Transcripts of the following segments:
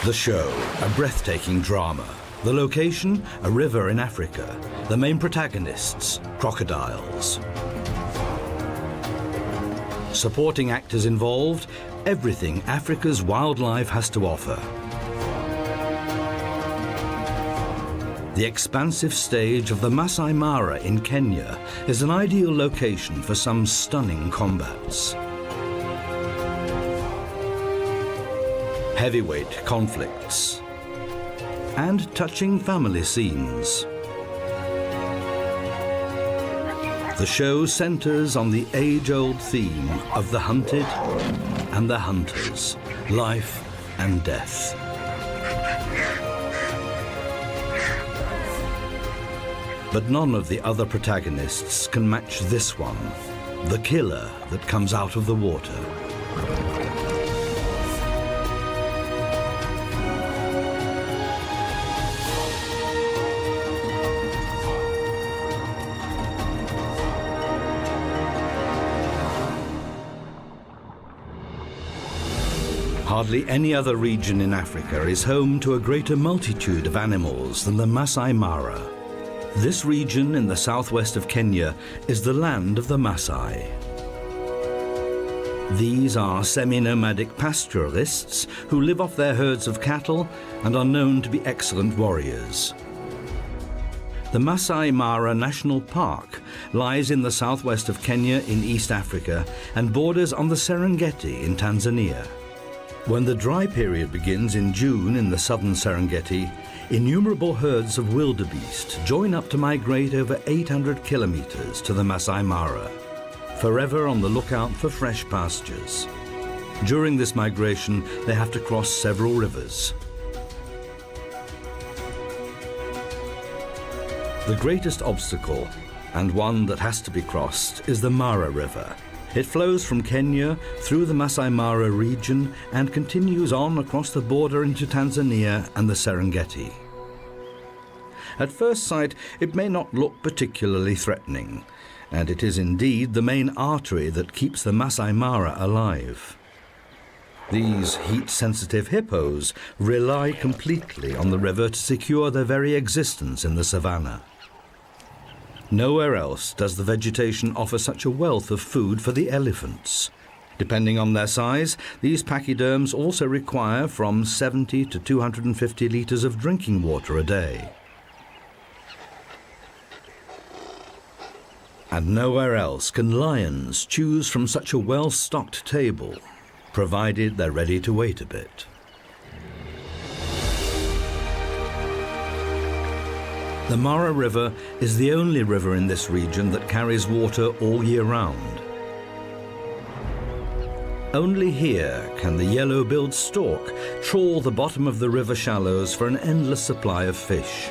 The show, a breathtaking drama. The location, a river in Africa. The main protagonists, crocodiles. Supporting actors involved, everything Africa's wildlife has to offer. The expansive stage of the Masai Mara in Kenya is an ideal location for some stunning combats. Heavyweight conflicts and touching family scenes. The show centers on the age-old theme of the hunted and the hunters, life and death. But none of the other protagonists can match this one, the killer that comes out of the water. Hardly any other region in Africa is home to a greater multitude of animals than the Masai Mara. This region in the southwest of Kenya is the land of the Masai. These are semi-nomadic pastoralists who live off their herds of cattle and are known to be excellent warriors. The Masai Mara National Park lies in the southwest of Kenya in East Africa and borders on the Serengeti in Tanzania. When the dry period begins in June in the southern Serengeti, innumerable herds of wildebeest join up to migrate over 800 kilometers to the Masai Mara, forever on the lookout for fresh pastures. During this migration, they have to cross several rivers. The greatest obstacle, and one that has to be crossed, is the Mara River. It flows from Kenya through the Masai Mara region and continues on across the border into Tanzania and the Serengeti. At first sight, it may not look particularly threatening, and it is indeed the main artery that keeps the Masai Mara alive. These heat-sensitive hippos rely completely on the river to secure their very existence in the savannah. Nowhere else does the vegetation offer such a wealth of food for the elephants. Depending on their size, these pachyderms also require from 70 to 250 litres of drinking water a day. And nowhere else can lions choose from such a well-stocked table, provided they're ready to wait a bit. The Mara River is the only river in this region that carries water all year round. Only here can the yellow-billed stork trawl the bottom of the river shallows for an endless supply of fish.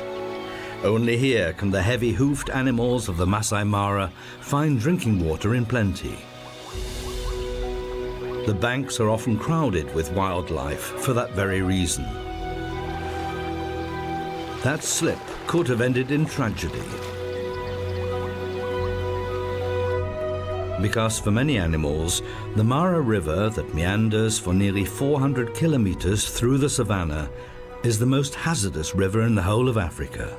Only here can the heavy-hoofed animals of the Masai Mara find drinking water in plenty. The banks are often crowded with wildlife for that very reason. That slip could have ended in tragedy. Because for many animals, the Mara River that meanders for nearly 400 kilometers through the savannah is the most hazardous river in the whole of Africa.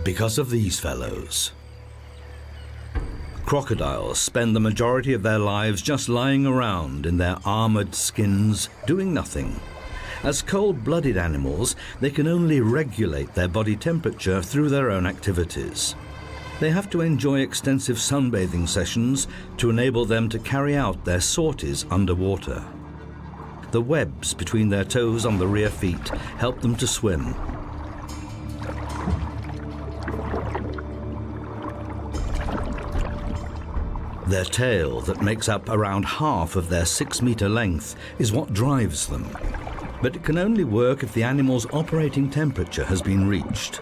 Because of these fellows. Crocodiles spend the majority of their lives just lying around in their armored skins, doing nothing. As cold-blooded animals, they can only regulate their body temperature through their own activities. They have to enjoy extensive sunbathing sessions to enable them to carry out their sorties underwater. The webs between their toes on the rear feet help them to swim. Their tail, that makes up around half of their 6-meter length, is what drives them. But it can only work if the animal's operating temperature has been reached.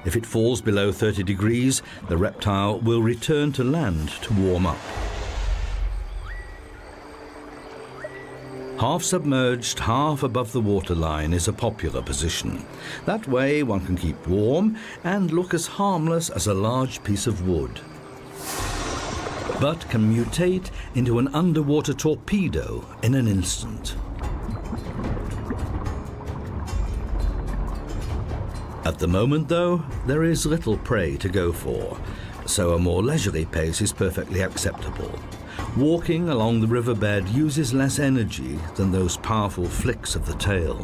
If it falls below 30 degrees, the reptile will return to land to warm up. Half submerged, half above the waterline is a popular position. That way one can keep warm and look as harmless as a large piece of wood. But can mutate into an underwater torpedo in an instant. At the moment, though, there is little prey to go for, so a more leisurely pace is perfectly acceptable. Walking along the riverbed uses less energy than those powerful flicks of the tail.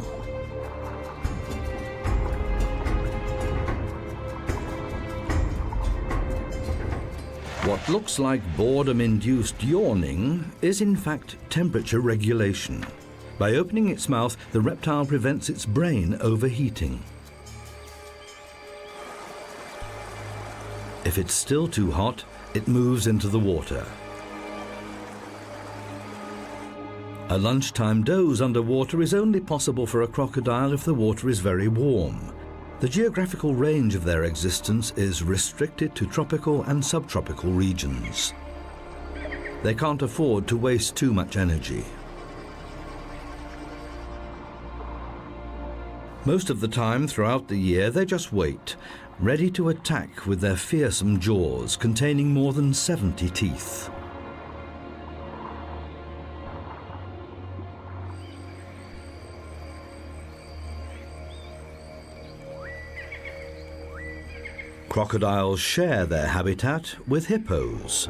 What looks like boredom-induced yawning is in fact temperature regulation. By opening its mouth, the reptile prevents its brain overheating. If it's still too hot, it moves into the water. A lunchtime doze underwater is only possible for a crocodile if the water is very warm. The geographical range of their existence is restricted to tropical and subtropical regions. They can't afford to waste too much energy. Most of the time throughout the year, they just wait, ready to attack with their fearsome jaws containing more than 70 teeth. Crocodiles share their habitat with hippos.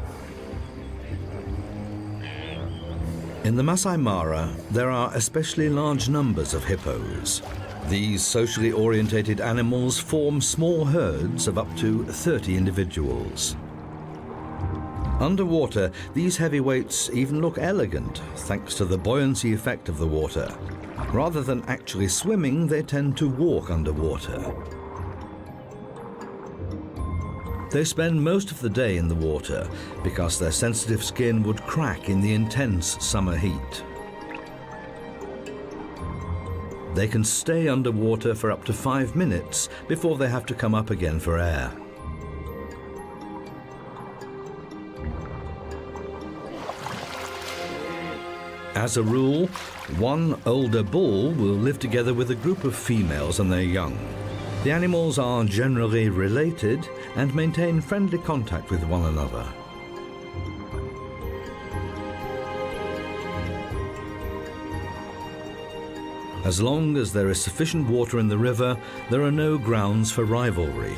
In the Masai Mara, there are especially large numbers of hippos. These socially orientated animals form small herds of up to 30 individuals. Underwater, these heavyweights even look elegant thanks to the buoyancy effect of the water. Rather than actually swimming, they tend to walk underwater. They spend most of the day in the water because their sensitive skin would crack in the intense summer heat. They can stay underwater for up to 5 minutes before they have to come up again for air. As a rule, one older bull will live together with a group of females and their young. The animals are generally related and maintain friendly contact with one another. As long as there is sufficient water in the river, there are no grounds for rivalry.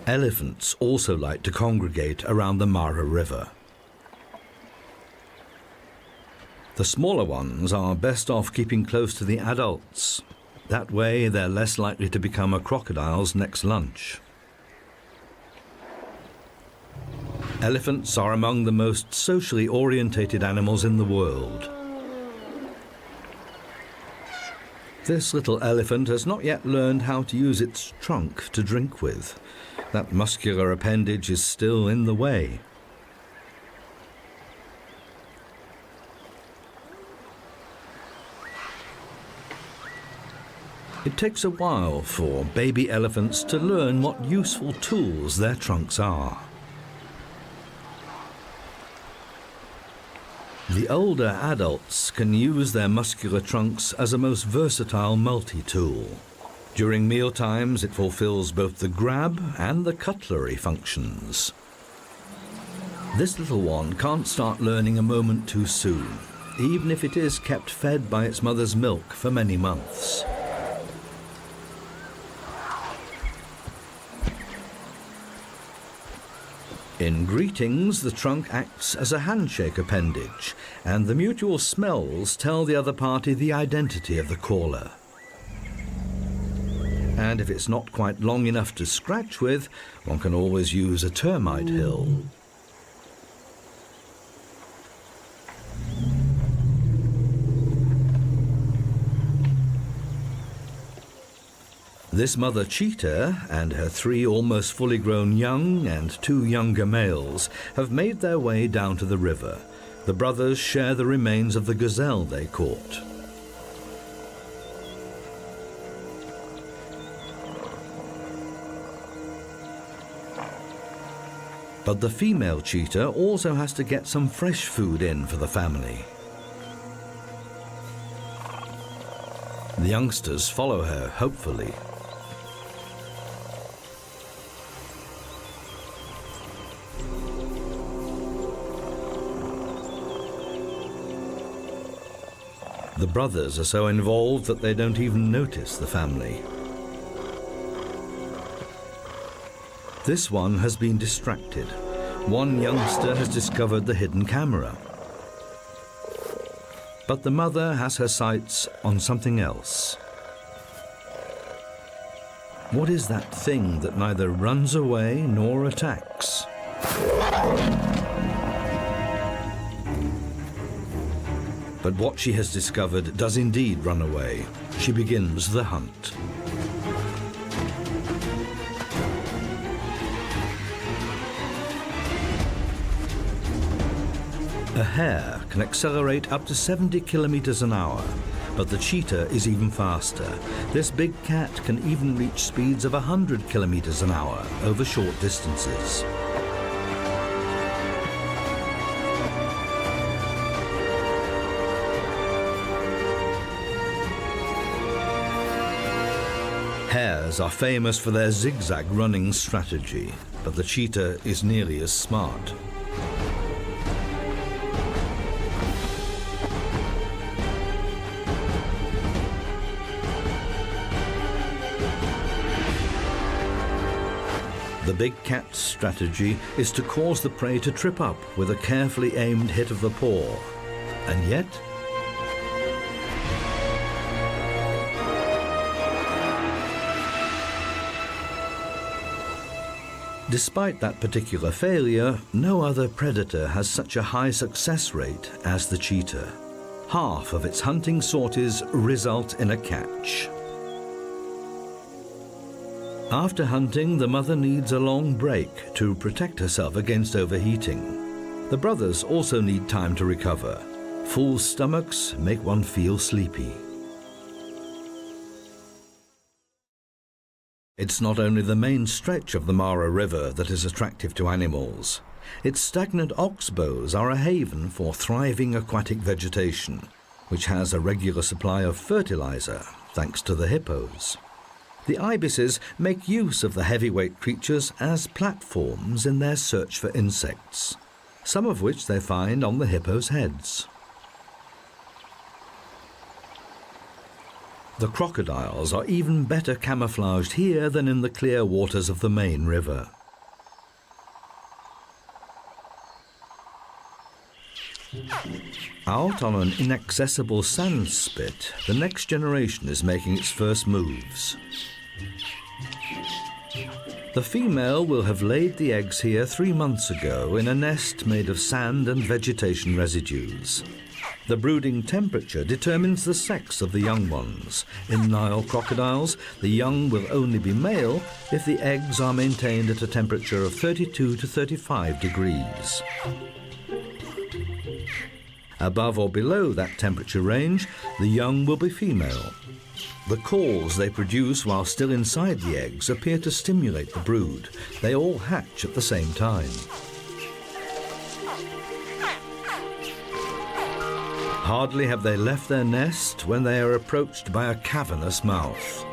Elephants also like to congregate around the Mara River. The smaller ones are best off keeping close to the adults. That way, they're less likely to become a crocodile's next lunch. Elephants are among the most socially orientated animals in the world. This little elephant has not yet learned how to use its trunk to drink with. That muscular appendage is still in the way. It takes a while for baby elephants to learn what useful tools their trunks are. The older adults can use their muscular trunks as a most versatile multi-tool. During meal times, it fulfills both the grab and the cutlery functions. This little one can't start learning a moment too soon, even if it is kept fed by its mother's milk for many months. In greetings, the trunk acts as a handshake appendage, and the mutual smells tell the other party the identity of the caller. And if it's not quite long enough to scratch with, one can always use a termite hill. This mother cheetah and her 3 almost fully grown young and 2 younger males have made their way down to the river. The brothers share the remains of the gazelle they caught. But the female cheetah also has to get some fresh food in for the family. The youngsters follow her, hopefully. The brothers are so involved that they don't even notice the family. This one has been distracted. One youngster has discovered the hidden camera. But the mother has her sights on something else. What is that thing that neither runs away nor attacks? But what she has discovered does indeed run away. She begins the hunt. A hare can accelerate up to 70 kilometers an hour, but the cheetah is even faster. This big cat can even reach speeds of 100 kilometers an hour over short distances. Hares are famous for their zigzag running strategy, but the cheetah is nearly as smart. The big cat's strategy is to cause the prey to trip up with a carefully aimed hit of the paw. And yet, despite that particular failure, no other predator has such a high success rate as the cheetah. Half of its hunting sorties result in a catch. After hunting, the mother needs a long break to protect herself against overheating. The brothers also need time to recover. Full stomachs make one feel sleepy. It's not only the main stretch of the Mara River that is attractive to animals. Its stagnant oxbows are a haven for thriving aquatic vegetation, which has a regular supply of fertilizer thanks to the hippos. The ibises make use of the heavyweight creatures as platforms in their search for insects, some of which they find on the hippos' heads. The crocodiles are even better camouflaged here than in the clear waters of the main river. Out on an inaccessible sand spit, the next generation is making its first moves. The female will have laid the eggs here 3 months ago in a nest made of sand and vegetation residues. The brooding temperature determines the sex of the young ones. In Nile crocodiles, the young will only be male if the eggs are maintained at a temperature of 32 to 35 degrees. Above or below that temperature range, the young will be female. The calls they produce while still inside the eggs appear to stimulate the brood. They all hatch at the same time. Hardly have they left their nest when they are approached by a cavernous mouth.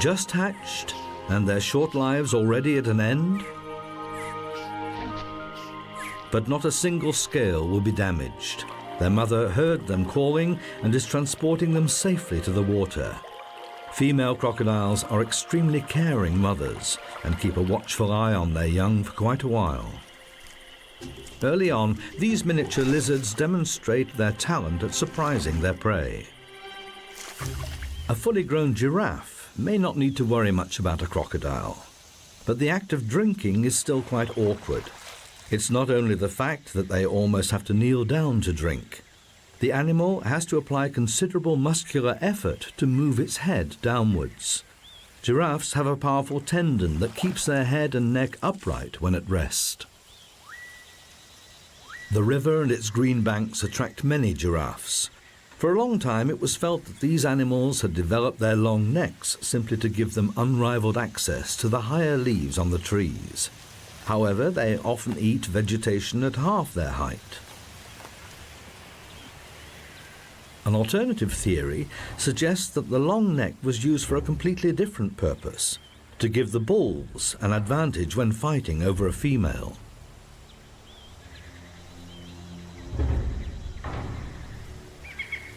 Just hatched, and their short lives already at an end? But not a single scale will be damaged. Their mother heard them calling and is transporting them safely to the water. Female crocodiles are extremely caring mothers and keep a watchful eye on their young for quite a while. Early on, these miniature lizards demonstrate their talent at surprising their prey. A fully grown giraffe may not need to worry much about a crocodile, but the act of drinking is still quite awkward. It's not only the fact that they almost have to kneel down to drink. The animal has to apply considerable muscular effort to move its head downwards. Giraffes have a powerful tendon that keeps their head and neck upright when at rest. The river and its green banks attract many giraffes. For a long time it was felt that these animals had developed their long necks simply to give them unrivaled access to the higher leaves on the trees. However, they often eat vegetation at half their height. An alternative theory suggests that the long neck was used for a completely different purpose, to give the bulls an advantage when fighting over a female.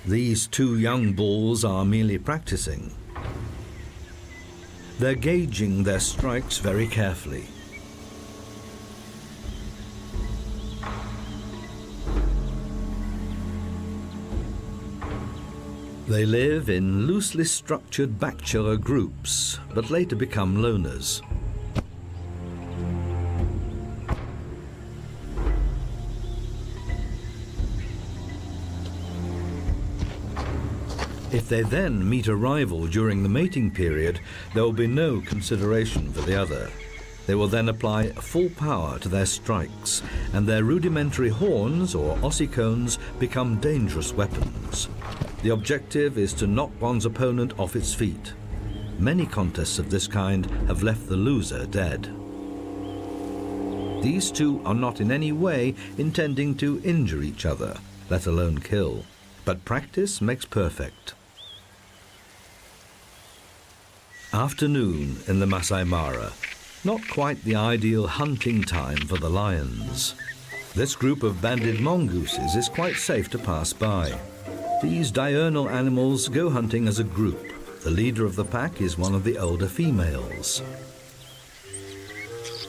These two young bulls are merely practicing. They're gauging their strikes very carefully. They live in loosely structured bachelor groups, but later become loners. If they then meet a rival during the mating period, there will be no consideration for the other. They will then apply full power to their strikes, and their rudimentary horns, or ossicones, become dangerous weapons. The objective is to knock one's opponent off its feet. Many contests of this kind have left the loser dead. These two are not in any way intending to injure each other, let alone kill. But practice makes perfect. Afternoon in the Masai Mara. Not quite the ideal hunting time for the lions. This group of banded mongooses is quite safe to pass by. These diurnal animals go hunting as a group. The leader of the pack is one of the older females.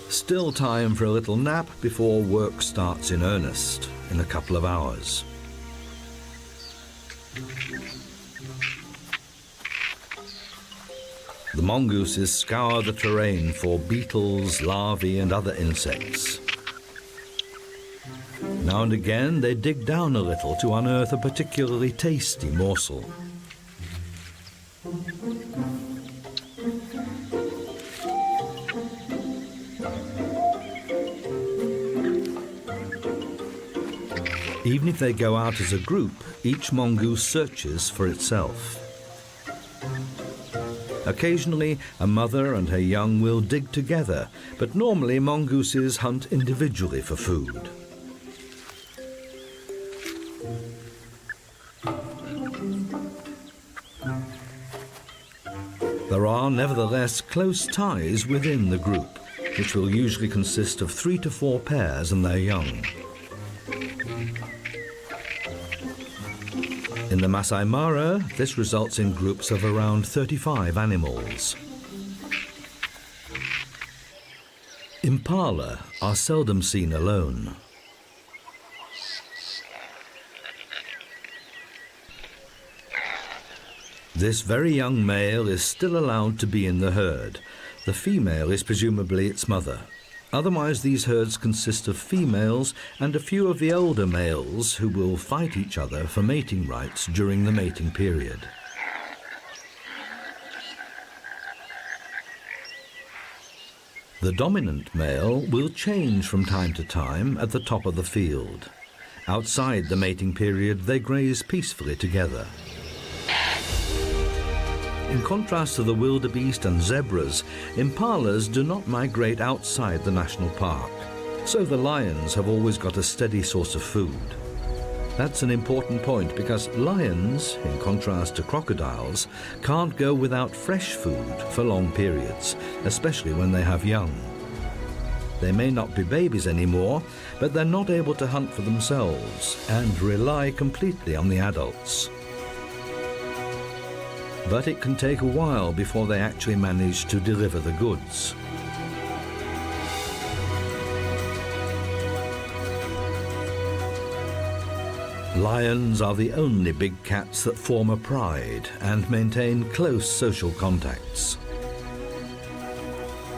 Still time for a little nap before work starts in earnest in a couple of hours. The mongooses scour the terrain for beetles, larvae, and other insects. Now and again, they dig down a little to unearth a particularly tasty morsel. Even if they go out as a group, each mongoose searches for itself. Occasionally, a mother and her young will dig together, but normally mongooses hunt individually for food. There are nevertheless close ties within the group, which will usually consist of 3 to 4 pairs and their young. In the Masai Mara, this results in groups of around 35 animals. Impala are seldom seen alone. This very young male is still allowed to be in the herd. The female is presumably its mother. Otherwise, these herds consist of females and a few of the older males who will fight each other for mating rights during the mating period. The dominant male will change from time to time at the top of the field. Outside the mating period, they graze peacefully together. In contrast to the wildebeest and zebras, impalas do not migrate outside the national park, so the lions have always got a steady source of food. That's an important point because lions, in contrast to crocodiles, can't go without fresh food for long periods, especially when they have young. They may not be babies anymore, but they're not able to hunt for themselves and rely completely on the adults. But it can take a while before they actually manage to deliver the goods. Lions are the only big cats that form a pride and maintain close social contacts.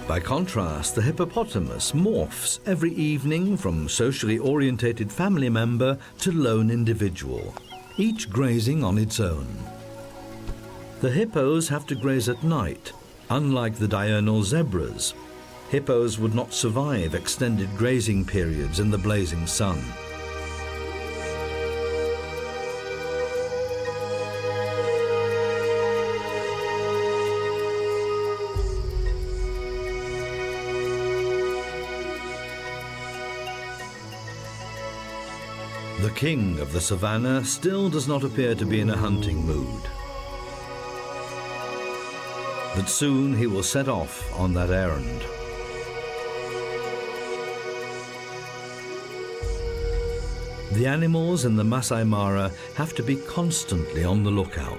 By contrast, the hippopotamus morphs every evening from socially orientated family member to lone individual, each grazing on its own. The hippos have to graze at night, unlike the diurnal zebras. Hippos would not survive extended grazing periods in the blazing sun. The king of the savannah still does not appear to be in a hunting mood. But soon he will set off on that errand. The animals in the Masai Mara have to be constantly on the lookout.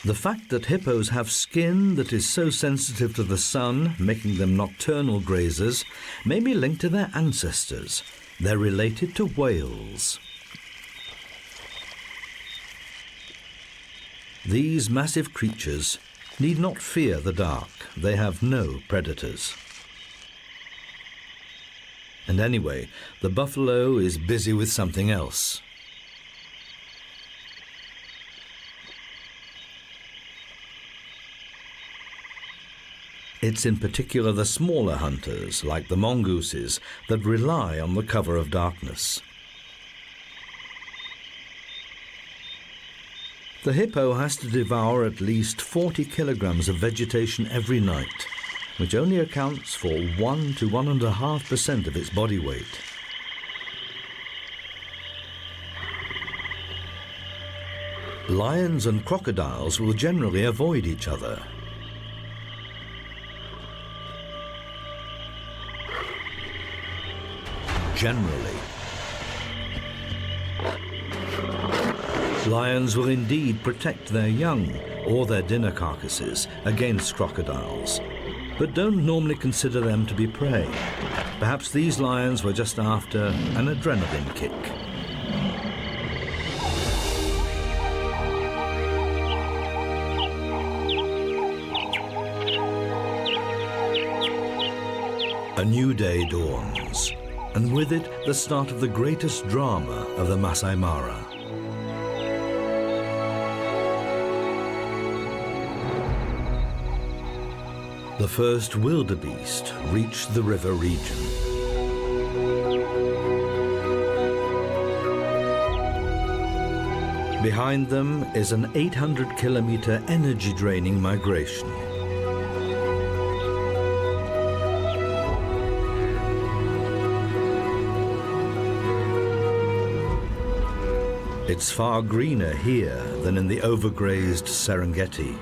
The fact that hippos have skin that is so sensitive to the sun, making them nocturnal grazers, may be linked to their ancestors. They're related to whales. These massive creatures need not fear the dark. They have no predators. And anyway, the buffalo is busy with something else. It's in particular the smaller hunters, like the mongooses, that rely on the cover of darkness. The hippo has to devour at least 40 kilograms of vegetation every night, which only accounts for 1 to 1.5% of its body weight. Lions and crocodiles will generally avoid each other. Generally. Lions will indeed protect their young or their dinner carcasses against crocodiles, but don't normally consider them to be prey. Perhaps these lions were just after an adrenaline kick. A new day dawns, and with it the start of the greatest drama of the Masai Mara. The first wildebeest reached the river region. Behind them is an 800-kilometer energy-draining migration. It's far greener here than in the overgrazed Serengeti.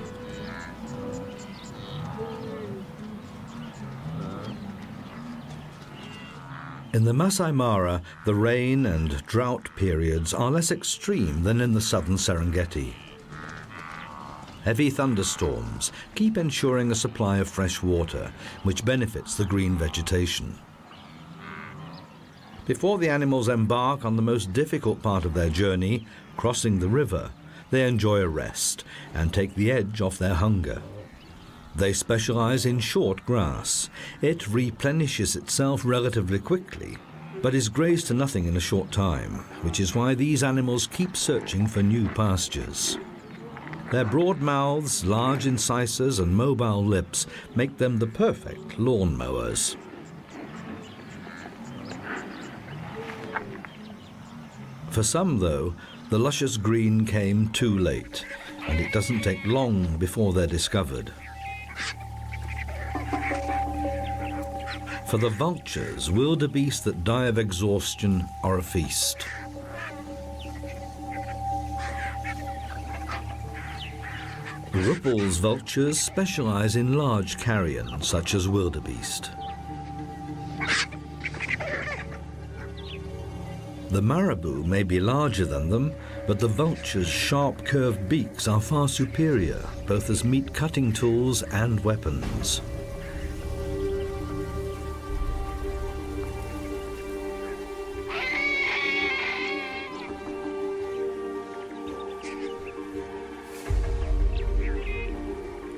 In the Masai Mara, the rain and drought periods are less extreme than in the southern Serengeti. Heavy thunderstorms keep ensuring a supply of fresh water, which benefits the green vegetation. Before the animals embark on the most difficult part of their journey, crossing the river, they enjoy a rest and take the edge off their hunger. They specialize in short grass. It replenishes itself relatively quickly, but is grazed to nothing in a short time, which is why these animals keep searching for new pastures. Their broad mouths, large incisors, and mobile lips make them the perfect lawn mowers. For some, though, the luscious green came too late, and it doesn't take long before they're discovered. For the vultures, wildebeest that die of exhaustion are a feast. Ruppel's vultures specialize in large carrion, such as wildebeest. The marabou may be larger than them, but the vulture's sharp curved beaks are far superior, both as meat cutting tools and weapons.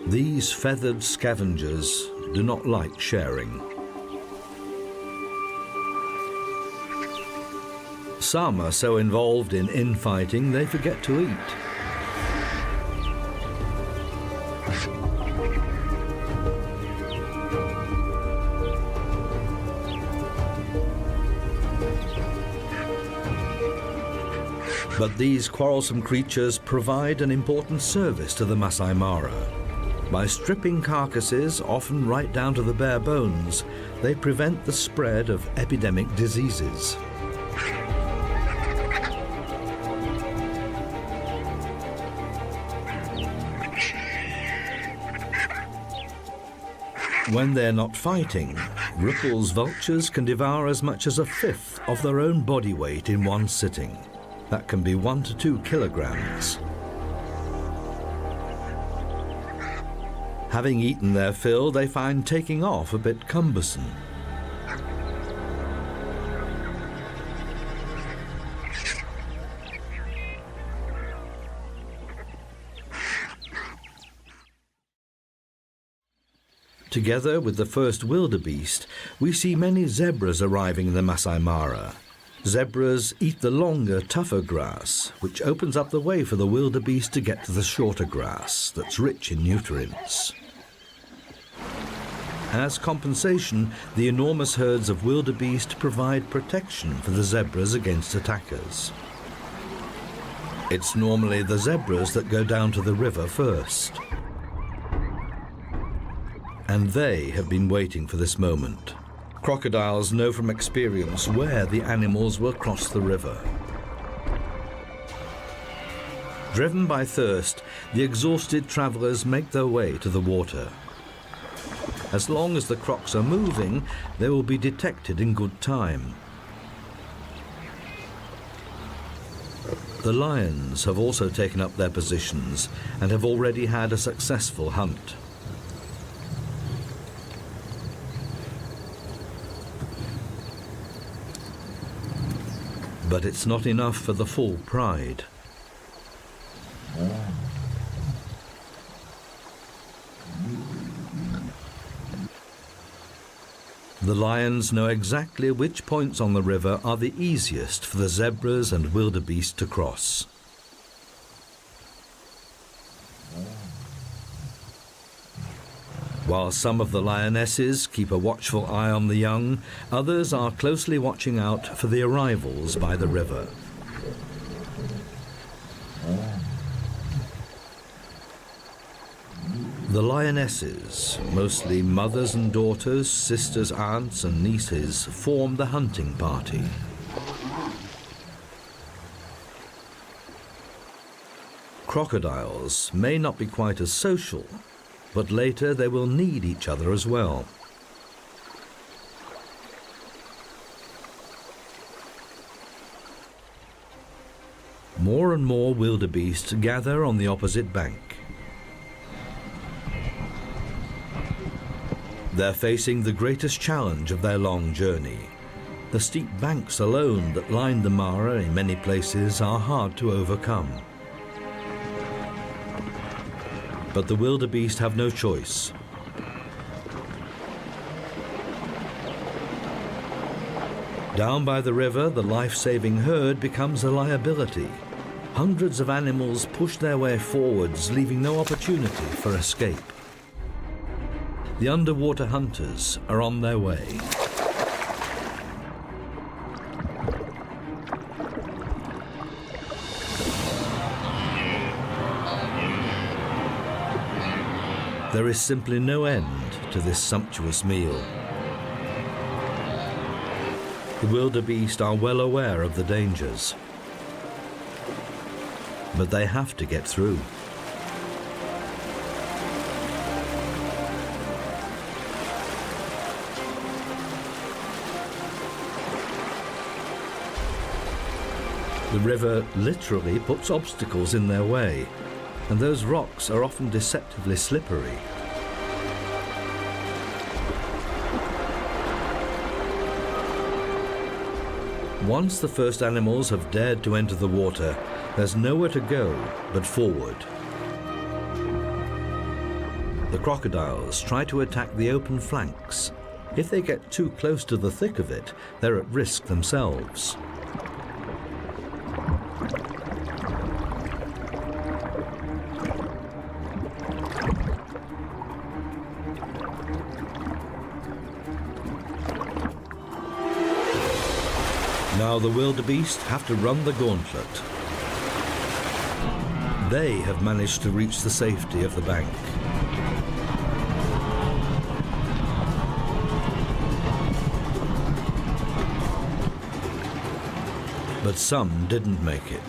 These feathered scavengers do not like sharing. Some are so involved in infighting they forget to eat. But these quarrelsome creatures provide an important service to the Masai Mara. By stripping carcasses, often right down to the bare bones, they prevent the spread of epidemic diseases. When they're not fighting, Rüppell's vultures can devour as much as a fifth of their own body weight in one sitting. That can be 1 to 2 kilograms. Having eaten their fill, they find taking off a bit cumbersome. Together with the first wildebeest, we see many zebras arriving in the Masai Mara. Zebras eat the longer, tougher grass, which opens up the way for the wildebeest to get to the shorter grass that's rich in nutrients. As compensation, the enormous herds of wildebeest provide protection for the zebras against attackers. It's normally the zebras that go down to the river first. And they have been waiting for this moment. Crocodiles know from experience where the animals will cross the river. Driven by thirst, the exhausted travelers make their way to the water. As long as the crocs are moving, they will be detected in good time. The lions have also taken up their positions and have already had a successful hunt. But it's not enough for the full pride. The lions know exactly which points on the river are the easiest for the zebras and wildebeest to cross. While some of the lionesses keep a watchful eye on the young, others are closely watching out for the arrivals by the river. The lionesses, mostly mothers and daughters, sisters, aunts and nieces, form the hunting party. Crocodiles may not be quite as social, but later they will need each other as well. More and more wildebeest gather on the opposite bank. They're facing the greatest challenge of their long journey. The steep banks alone that line the Mara in many places are hard to overcome. But the wildebeest have no choice. Down by the river, the life-saving herd becomes a liability. Hundreds of animals push their way forwards, leaving no opportunity for escape. The underwater hunters are on their way. There is simply no end to this sumptuous meal. The wildebeest are well aware of the dangers, but they have to get through. The river literally puts obstacles in their way, and those rocks are often deceptively slippery. Once the first animals have dared to enter the water, there's nowhere to go but forward. The crocodiles try to attack the open flanks. If they get too close to the thick of it, they're at risk themselves. Now the wildebeest have to run the gauntlet. They have managed to reach the safety of the bank. But some didn't make it.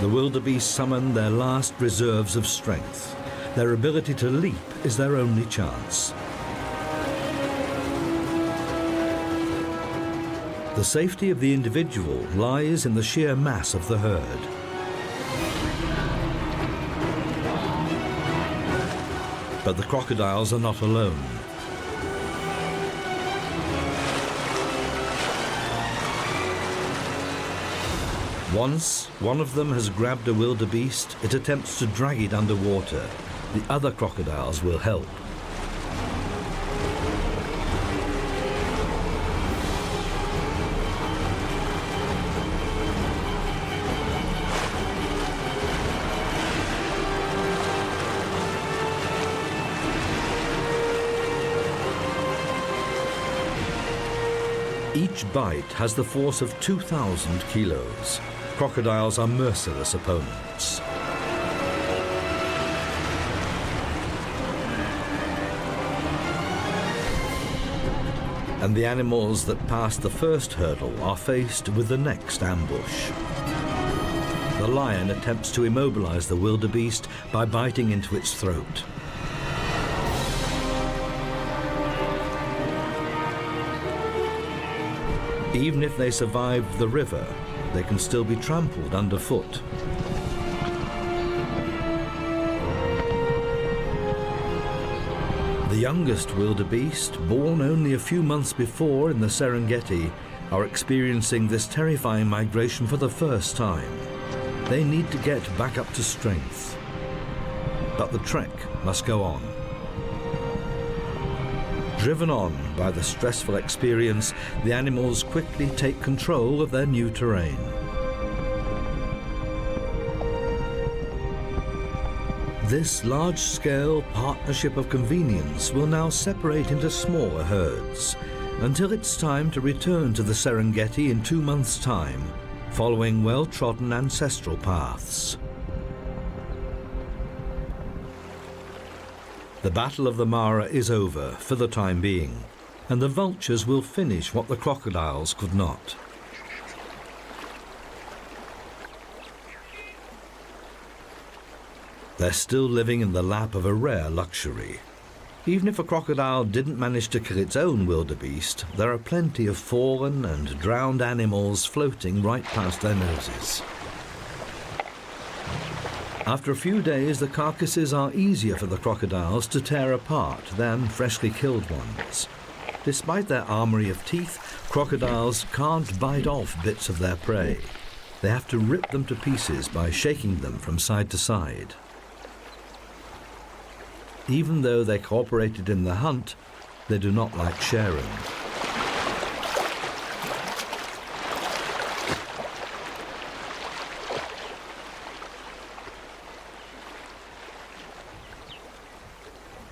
The wildebeest summon their last reserves of strength. Their ability to leap is their only chance. The safety of the individual lies in the sheer mass of the herd. But the crocodiles are not alone. Once one of them has grabbed a wildebeest, it attempts to drag it underwater. The other crocodiles will help. Each bite has the force of 2,000 kilos. Crocodiles are merciless opponents. And the animals that pass the first hurdle are faced with the next ambush. The lion attempts to immobilize the wildebeest by biting into its throat. Even if they survive the river, they can still be trampled underfoot. The youngest wildebeest, born only a few months before in the Serengeti, are experiencing this terrifying migration for the first time. They need to get back up to strength. But the trek must go on. Driven on by the stressful experience, the animals quickly take control of their new terrain. This large-scale partnership of convenience will now separate into smaller herds until it's time to return to the Serengeti in 2 months' time, following well-trodden ancestral paths. The Battle of the Mara is over for the time being, and the vultures will finish what the crocodiles could not. They're still living in the lap of a rare luxury. Even if a crocodile didn't manage to kill its own wildebeest, there are plenty of fallen and drowned animals floating right past their noses. After a few days, the carcasses are easier for the crocodiles to tear apart than freshly killed ones. Despite their armory of teeth, crocodiles can't bite off bits of their prey. They have to rip them to pieces by shaking them from side to side. Even though they cooperated in the hunt, they do not like sharing.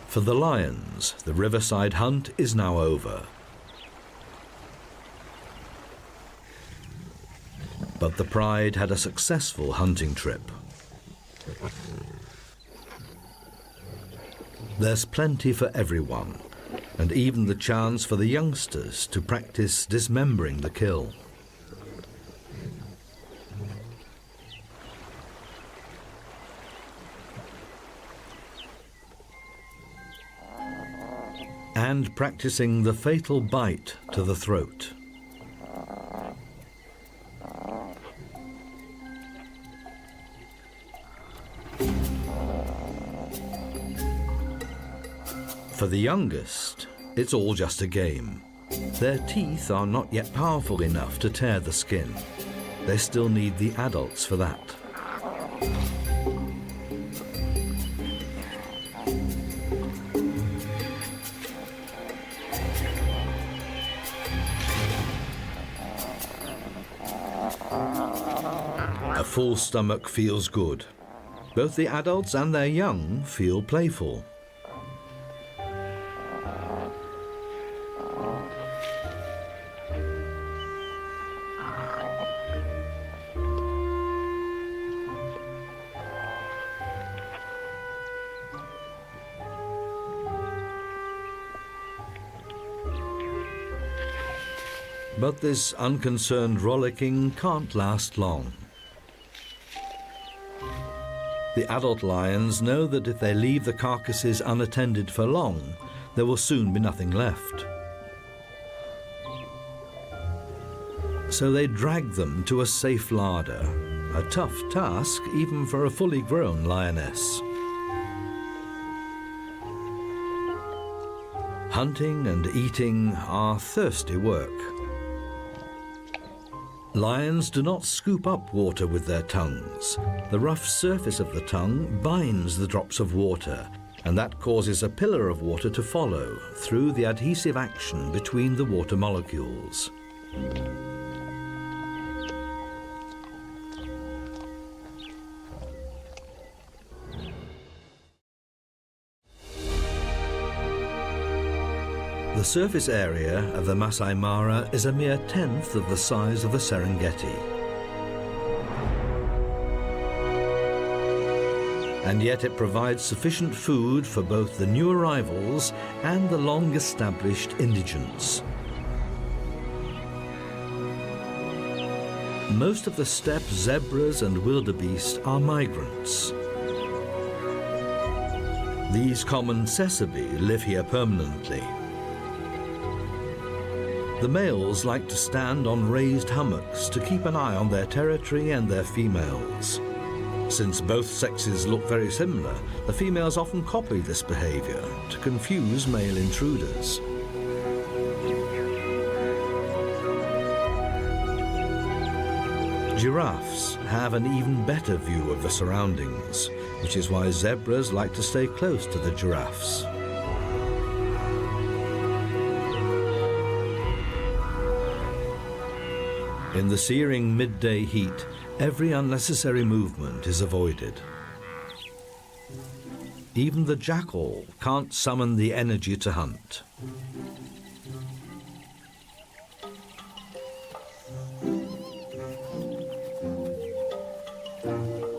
For the lions, the riverside hunt is now over. But the pride had a successful hunting trip. There's plenty for everyone, and even the chance for the youngsters to practice dismembering the kill. And practicing the fatal bite to the throat. For the youngest, it's all just a game. Their teeth are not yet powerful enough to tear the skin. They still need the adults for that. A full stomach feels good. Both the adults and their young feel playful. But this unconcerned rollicking can't last long. The adult lions know that if they leave the carcasses unattended for long, there will soon be nothing left. So they drag them to a safe larder, a tough task even for a fully grown lioness. Hunting and eating are thirsty work. Lions do not scoop up water with their tongues. The rough surface of the tongue binds the drops of water, and that causes a pillar of water to follow through the adhesive action between the water molecules. The surface area of the Masai Mara is a mere tenth of the size of the Serengeti. And yet it provides sufficient food for both the new arrivals and the long-established indigents. Most of the steppe zebras and wildebeest are migrants. These common tsessebi live here permanently. The males like to stand on raised hummocks to keep an eye on their territory and their females. Since both sexes look very similar, the females often copy this behavior to confuse male intruders. Giraffes have an even better view of the surroundings, which is why zebras like to stay close to the giraffes. In the searing midday heat, every unnecessary movement is avoided. Even the jackal can't summon the energy to hunt.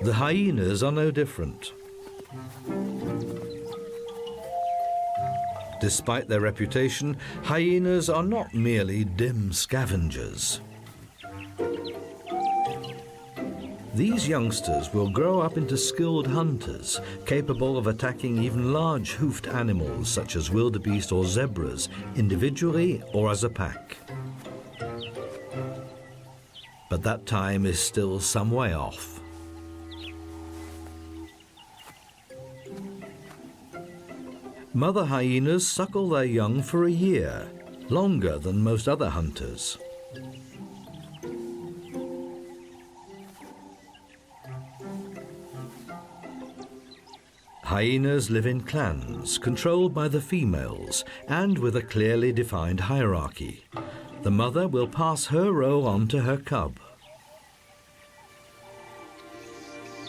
The hyenas are no different. Despite their reputation, hyenas are not merely dim scavengers. These youngsters will grow up into skilled hunters, capable of attacking even large hoofed animals such as wildebeest or zebras, individually or as a pack. But that time is still some way off. Mother hyenas suckle their young for a year, longer than most other hunters. Hyenas live in clans, controlled by the females, and with a clearly defined hierarchy. The mother will pass her role on to her cub.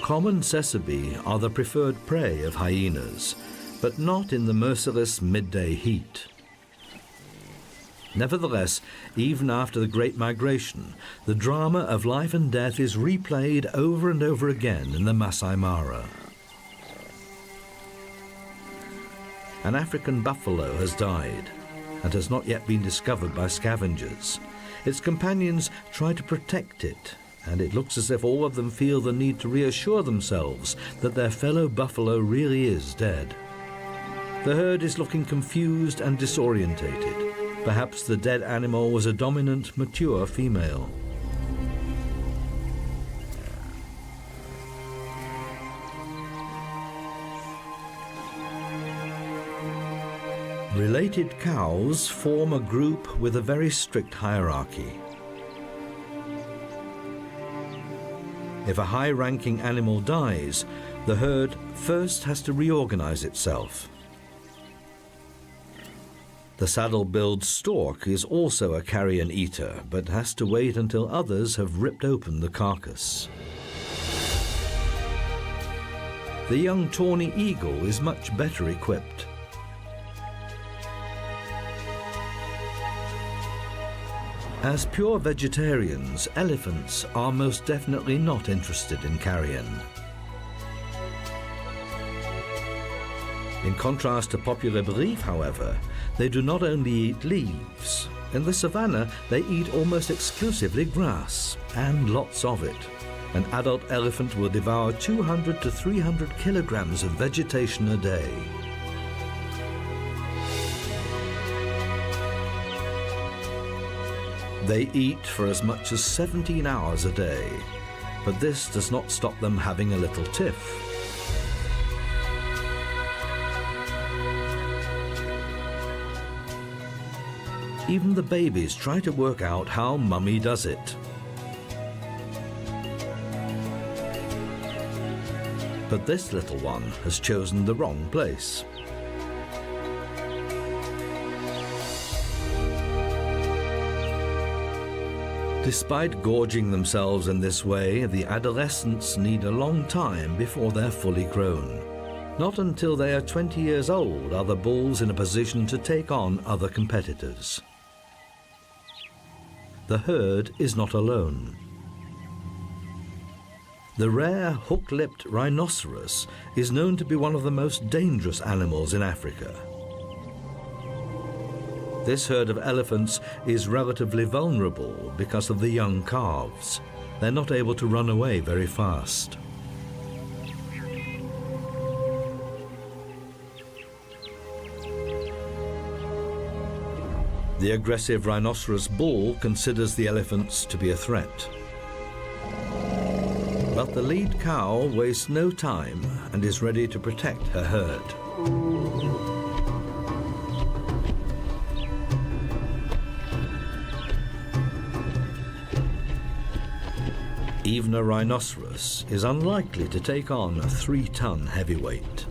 Common tsessebi are the preferred prey of hyenas, but not in the merciless midday heat. Nevertheless, even after the Great Migration, the drama of life and death is replayed over and over again in the Masai Mara. An African buffalo has died and has not yet been discovered by scavengers. Its companions try to protect it, and it looks as if all of them feel the need to reassure themselves that their fellow buffalo really is dead. The herd is looking confused and disorientated. Perhaps the dead animal was a dominant, mature female. Related cows form a group with a very strict hierarchy. If a high-ranking animal dies, the herd first has to reorganize itself. The saddle-billed stork is also a carrion eater, but has to wait until others have ripped open the carcass. The young tawny eagle is much better equipped. As pure vegetarians, elephants are most definitely not interested in carrion. In contrast to popular belief, however, they do not only eat leaves, In the savannah, they eat almost exclusively grass, and lots of it. An adult elephant will devour 200 to 300 kilograms of vegetation a day. They eat for as much as 17 hours a day, but this does not stop them having a little tiff. Even the babies try to work out how Mummy does it. But this little one has chosen the wrong place. Despite gorging themselves in this way, the adolescents need a long time before they're fully grown. Not until they are 20 years old are the bulls in a position to take on other competitors. The herd is not alone. The rare hook-lipped rhinoceros is known to be one of the most dangerous animals in Africa. This herd of elephants is relatively vulnerable because of the young calves. They're not able to run away very fast. The aggressive rhinoceros bull considers the elephants to be a threat. But the lead cow wastes no time and is ready to protect her herd. Even a rhinoceros is unlikely to take on a 3-ton heavyweight.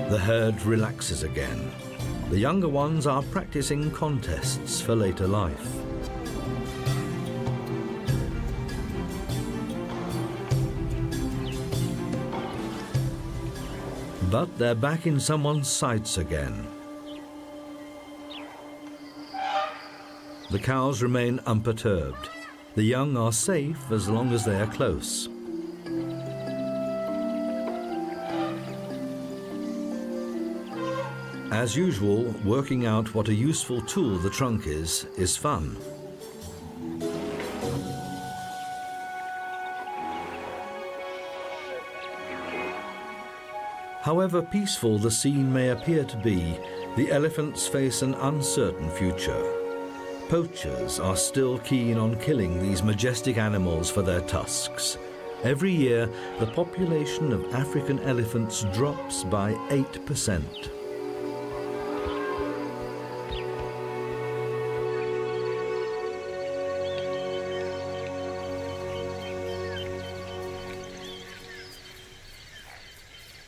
The herd relaxes again. The younger ones are practicing contests for later life. But they're back in someone's sights again. The cows remain unperturbed. The young are safe as long as they are close. As usual, working out what a useful tool the trunk is fun. However peaceful the scene may appear to be, the elephants face an uncertain future. Poachers are still keen on killing these majestic animals for their tusks. Every year, the population of African elephants drops by 8%.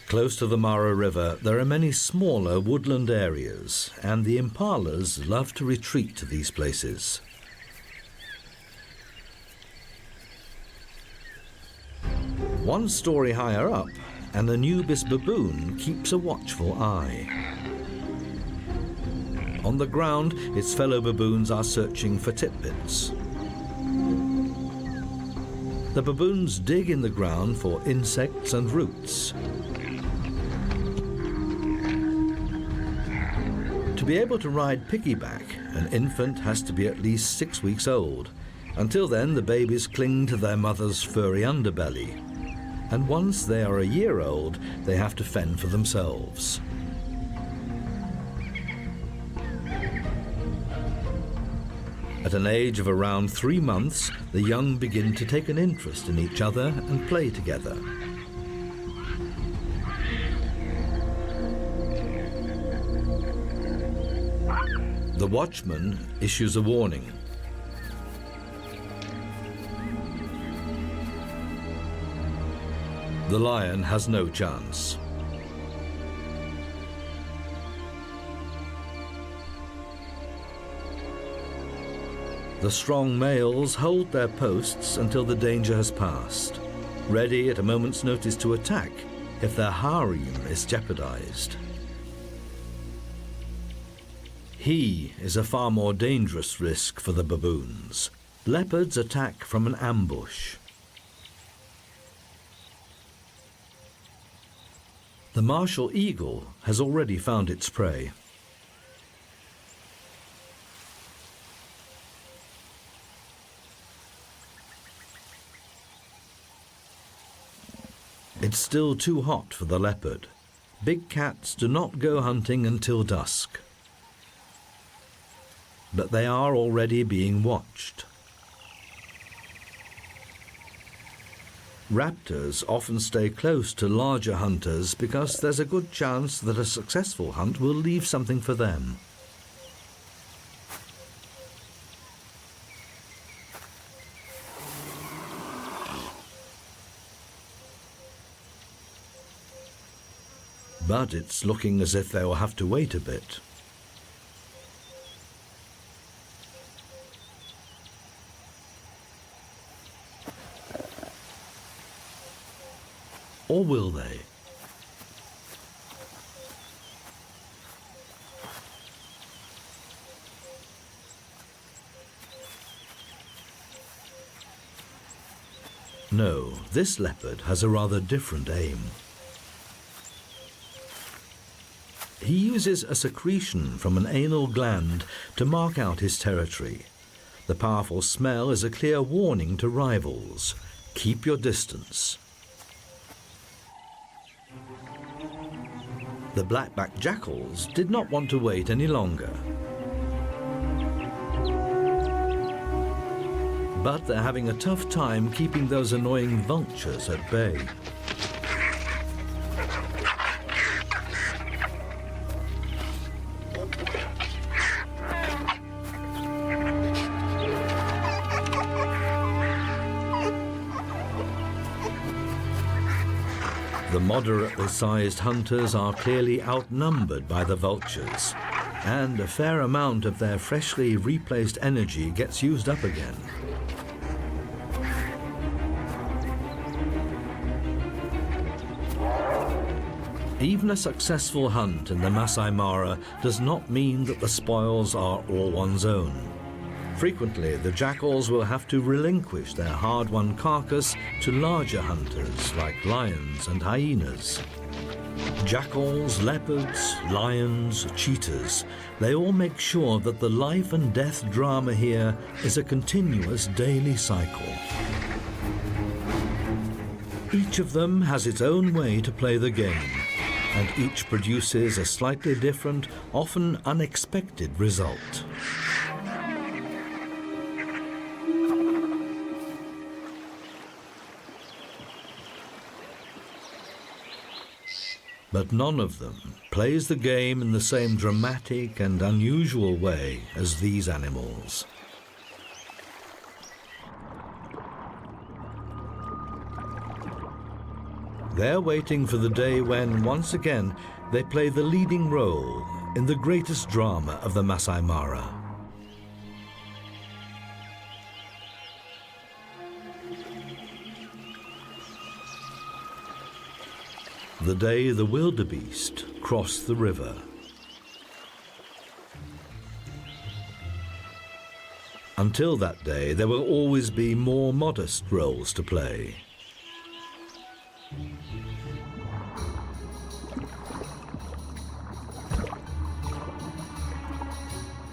Close to the Mara River, there are many smaller woodland areas, and the impalas love to retreat to these places. One story higher up, an Anubis baboon keeps a watchful eye. On the ground, its fellow baboons are searching for titbits. The baboons dig in the ground for insects and roots. To be able to ride piggyback, an infant has to be at least 6 weeks old. Until then, the babies cling to their mother's furry underbelly. And once they are a year old, they have to fend for themselves. At an age of around 3 months, the young begin to take an interest in each other and play together. The watchman issues a warning. The lion has no chance. The strong males hold their posts until the danger has passed, ready at a moment's notice to attack if their harem is jeopardized. He is a far more dangerous risk for the baboons. Leopards attack from an ambush. The martial eagle has already found its prey. It's still too hot for the leopard. Big cats do not go hunting until dusk. But they are already being watched. Raptors often stay close to larger hunters because there's a good chance that a successful hunt will leave something for them. But it's looking as if they will have to wait a bit. Or will they? No, this leopard has a rather different aim. He uses a secretion from an anal gland to mark out his territory. The powerful smell is a clear warning to rivals. Keep your distance. The black-backed jackals did not want to wait any longer. But they're having a tough time keeping those annoying vultures at bay. The moderately sized hunters are clearly outnumbered by the vultures, and a fair amount of their freshly replaced energy gets used up again. Even a successful hunt in the Masai Mara does not mean that the spoils are all one's own. Frequently, the jackals will have to relinquish their hard-won carcass to larger hunters like lions and hyenas. Jackals, leopards, lions, cheetahs, they all make sure that the life and death drama here is a continuous daily cycle. Each of them has its own way to play the game, and each produces a slightly different, often unexpected result. But none of them plays the game in the same dramatic and unusual way as these animals. They're waiting for the day when, once again, they play the leading role in the greatest drama of the Masai Mara. The day the wildebeest crossed the river. Until that day, there will always be more modest roles to play.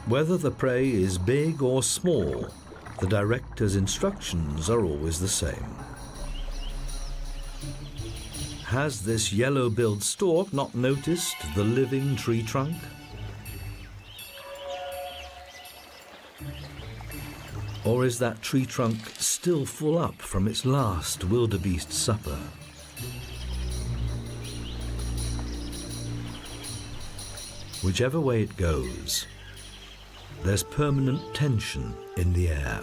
Whether the prey is big or small, the director's instructions are always the same. Has this yellow-billed stork not noticed the living tree trunk? Or is that tree trunk still full up from its last wildebeest supper? Whichever way it goes, there's permanent tension in the air.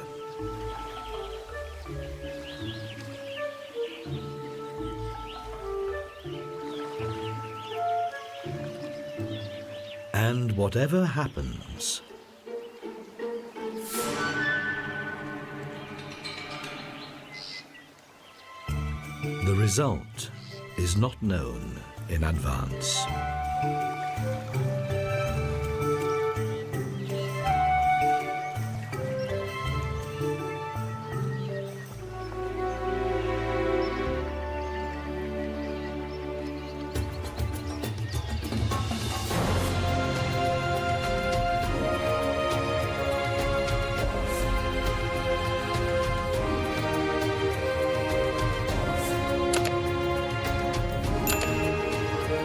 And whatever happens, the result is not known in advance.